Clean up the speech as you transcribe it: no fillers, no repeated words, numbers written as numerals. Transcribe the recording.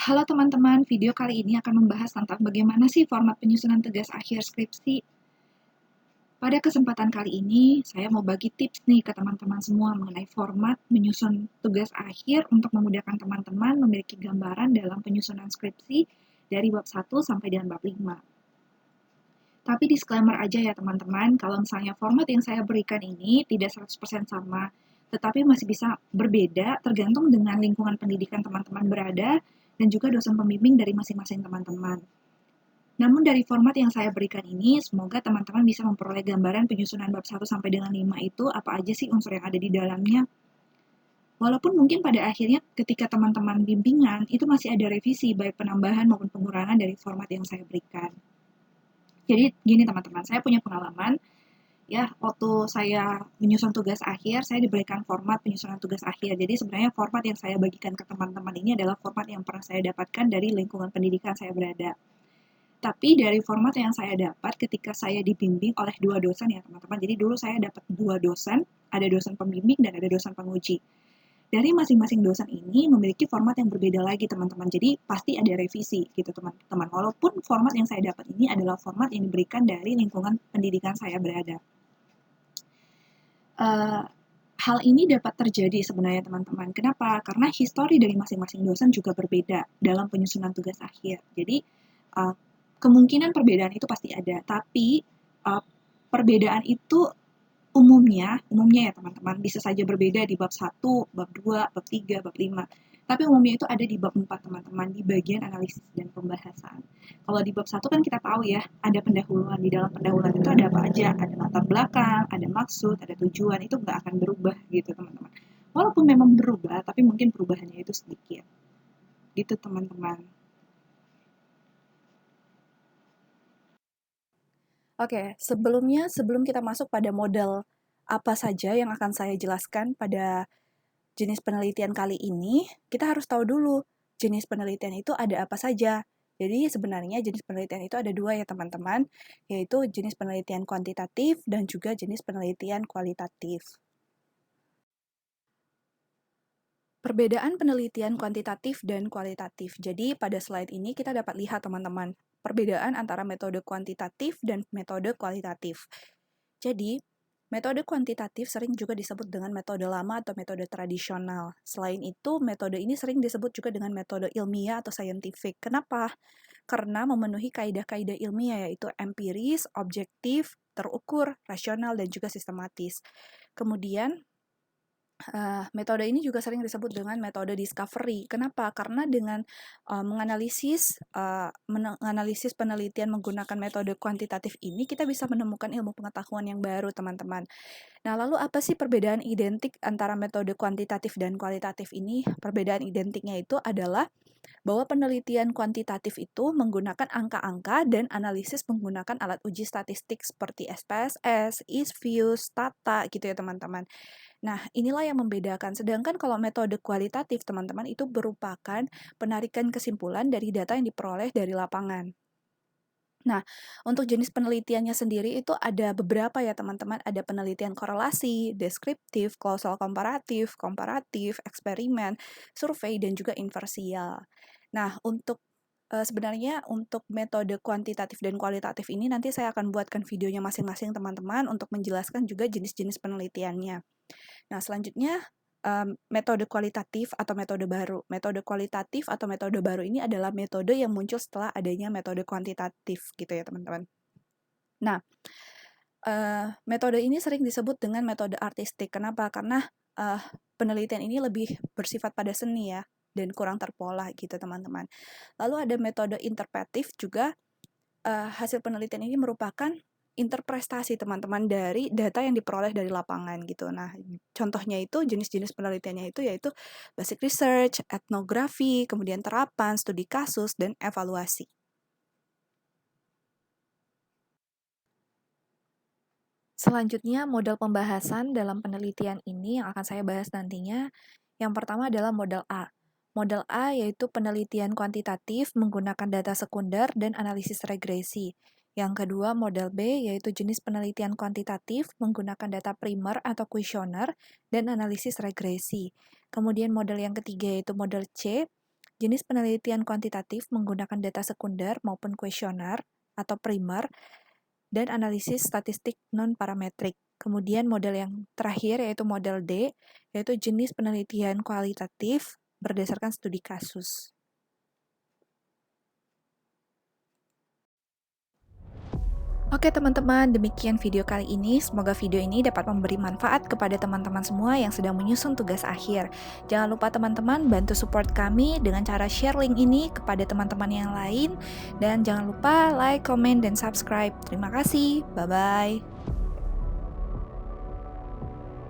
Halo teman-teman, video kali ini akan membahas tentang bagaimana sih format penyusunan tugas akhir skripsi. Pada kesempatan kali ini, saya mau bagi tips nih ke teman-teman semua mengenai format menyusun tugas akhir untuk memudahkan teman-teman memiliki gambaran dalam penyusunan skripsi dari bab 1 sampai dengan bab 5. Tapi disclaimer aja ya teman-teman, kalau misalnya format yang saya berikan ini tidak 100% sama, tetapi masih bisa berbeda tergantung dengan lingkungan pendidikan teman-teman berada dan juga dosen pembimbing dari masing-masing teman-teman. Namun dari format yang saya berikan ini, semoga teman-teman bisa memperoleh gambaran penyusunan bab 1 sampai dengan 5 itu apa aja sih unsur yang ada di dalamnya. Walaupun mungkin pada akhirnya ketika teman-teman bimbingan, itu masih ada revisi baik penambahan maupun pengurangan dari format yang saya berikan. Jadi gini teman-teman, saya punya pengalaman ya waktu saya menyusun tugas akhir, saya diberikan format penyusunan tugas akhir. Jadi sebenarnya format yang saya bagikan ke teman-teman ini adalah format yang pernah saya dapatkan dari lingkungan pendidikan saya berada. Tapi dari format yang saya dapat ketika saya dibimbing oleh dua dosen ya teman-teman. Jadi dulu saya dapat dua dosen, ada dosen pembimbing dan ada dosen penguji. Dari masing-masing dosen ini memiliki format yang berbeda lagi teman-teman. Jadi pasti ada revisi gitu teman-teman. Walaupun format yang saya dapat ini adalah format yang diberikan dari lingkungan pendidikan saya berada. Hal ini dapat terjadi sebenarnya teman-teman. Kenapa? Karena histori dari masing-masing dosen juga berbeda dalam penyusunan tugas akhir. Jadi uh, kemungkinan perbedaan itu pasti ada, tapi perbedaan itu umumnya ya teman-teman, bisa saja berbeda di bab 1, bab 2, bab 3, bab 5. Tapi umumnya itu ada di bab 4 teman-teman, di bagian analisis dan pembahasan. Kalau di bab 1 kan kita tahu ya, ada pendahuluan. Di dalam pendahuluan itu ada apa aja? Ada latar belakang, ada maksud, ada tujuan, itu nggak akan berubah gitu teman-teman. Walaupun memang berubah, tapi mungkin perubahannya itu sedikit. Gitu teman-teman. Oke, sebelum kita masuk pada model apa saja yang akan saya jelaskan pada jenis penelitian kali ini, kita harus tahu dulu jenis penelitian itu ada apa saja. Jadi sebenarnya jenis penelitian itu ada dua ya teman-teman, yaitu jenis penelitian kuantitatif dan juga jenis penelitian kualitatif. Perbedaan penelitian kuantitatif dan kualitatif. Jadi pada slide ini kita dapat lihat teman-teman, perbedaan antara metode kuantitatif dan metode kualitatif. Jadi, metode kuantitatif sering juga disebut dengan metode lama atau metode tradisional. Selain itu, metode ini sering disebut juga dengan metode ilmiah atau scientific. Kenapa? Karena memenuhi kaidah-kaidah ilmiah yaitu empiris, objektif, terukur, rasional, dan juga sistematis. Kemudian, metode ini juga sering disebut dengan metode discovery. Kenapa? Karena dengan menganalisis penelitian menggunakan metode kuantitatif ini, kita bisa menemukan ilmu pengetahuan yang baru, teman-teman. Nah, lalu apa sih perbedaan identik antara metode kuantitatif dan kualitatif ini? Perbedaan identiknya itu adalah bahwa penelitian kuantitatif itu menggunakan angka-angka dan analisis menggunakan alat uji statistik seperti SPSS, ISVIUS, Stata, gitu ya teman-teman. Nah, inilah yang membedakan. Sedangkan kalau metode kualitatif, teman-teman, itu merupakan penarikan kesimpulan dari data yang diperoleh dari lapangan. Nah, untuk jenis penelitiannya sendiri itu ada beberapa ya teman-teman. Ada penelitian korelasi, deskriptif, kausal komparatif, eksperimen, survei, dan juga inversial. Nah, sebenarnya untuk metode kuantitatif dan kualitatif ini nanti saya akan buatkan videonya masing-masing teman-teman untuk menjelaskan juga jenis-jenis penelitiannya. Nah, selanjutnya metode kualitatif atau metode baru. Metode kualitatif atau metode baru ini adalah metode yang muncul setelah adanya metode kuantitatif gitu ya teman-teman. Nah, metode ini sering disebut dengan metode artistik. Kenapa? Karena penelitian ini lebih bersifat pada seni ya dan kurang terpola gitu teman-teman. Lalu ada metode interpretif juga. Hasil penelitian ini merupakan interpretasi teman-teman dari data yang diperoleh dari lapangan gitu. Nah, contohnya itu jenis-jenis penelitiannya itu yaitu basic research, etnografi, kemudian terapan, studi kasus, dan evaluasi. Selanjutnya, model pembahasan dalam penelitian ini yang akan saya bahas nantinya. Yang pertama adalah model A. Model A yaitu penelitian kuantitatif menggunakan data sekunder dan analisis regresi. Yang kedua, model B yaitu jenis penelitian kuantitatif menggunakan data primer atau kuesioner dan analisis regresi. Kemudian model yang ketiga yaitu model C, Jenis penelitian kuantitatif menggunakan data sekunder maupun kuesioner atau primer dan analisis statistik non-parametrik. Kemudian model yang terakhir yaitu model D, yaitu jenis penelitian kualitatif berdasarkan studi kasus. Oke teman-teman, demikian video kali ini. Semoga video ini dapat memberi manfaat kepada teman-teman semua yang sedang menyusun tugas akhir. Jangan lupa teman-teman bantu support kami dengan cara share link ini kepada teman-teman yang lain. Dan jangan lupa like, comment, dan subscribe. Terima kasih. Bye-bye.